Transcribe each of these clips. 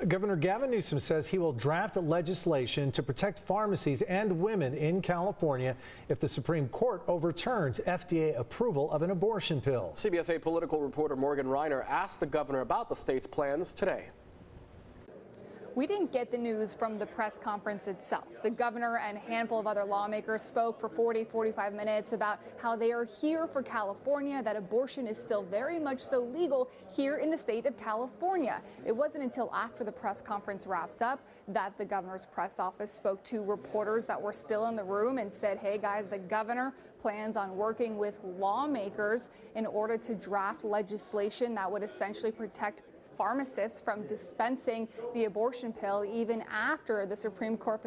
Governor Gavin Newsom says he will draft legislation to protect pharmacies and women in California if the Supreme Court overturns FDA approval of an abortion pill. CBS 8 political reporter Morgan Reiner asked the governor about the state's plans today. We didn't get the news from the press conference itself. The governor and a handful of other lawmakers spoke for 45 minutes about how they are here for California, that abortion is still very much so legal here in the state of California. It wasn't until after the press conference wrapped up that the governor's press office spoke to reporters that were still in the room and said, hey guys, the governor plans on working with lawmakers in order to draft legislation that would essentially protect pharmacists from dispensing the abortion pill even after the Supreme Court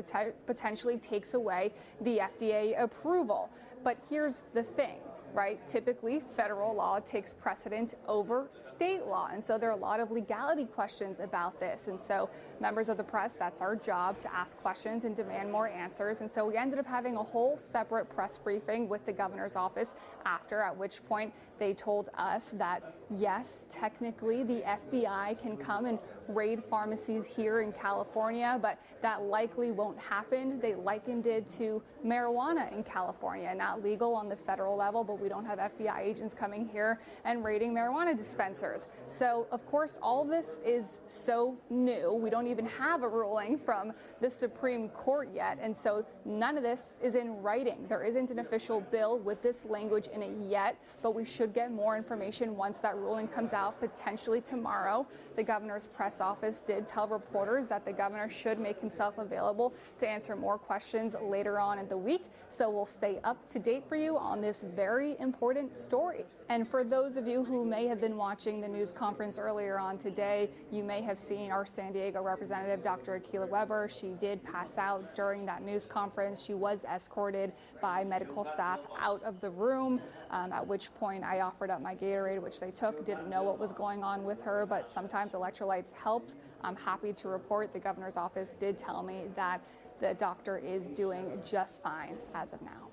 potentially takes away the FDA approval. But here's the thing, right? Typically, federal law takes precedent over state law. And so there are a lot of legality questions about this. And so members of the press, that's our job, to ask questions and demand more answers. And so we ended up having a whole separate press briefing with the governor's office after, at which point they told us that, yes, technically the FBI can come and raid pharmacies here in California, but that likely won't happen. They likened it to marijuana in California, not legal on the federal level, but we don't have FBI agents coming here and raiding marijuana dispensers. So, of course, all of this is so new. We don't even have a ruling from the Supreme Court yet, and so none of this is in writing. There isn't an official bill with this language in it yet, but we should get more information once that ruling comes out, potentially tomorrow. The governor's press office did tell reporters that the governor should make himself available to answer more questions later on in the week. So we'll stay up to date for you on this very important story. And for those of you who may have been watching the news conference earlier on today, you may have seen our San Diego representative, Dr. Akilah Weber. She did pass out during that news conference. She was escorted by medical staff out of the room, at which point I offered up my Gatorade, which they took. Didn't know what was going on with her, but sometimes electrolytes helped. I'm happy to report the governor's office did tell me that the doctor is doing just fine as of now.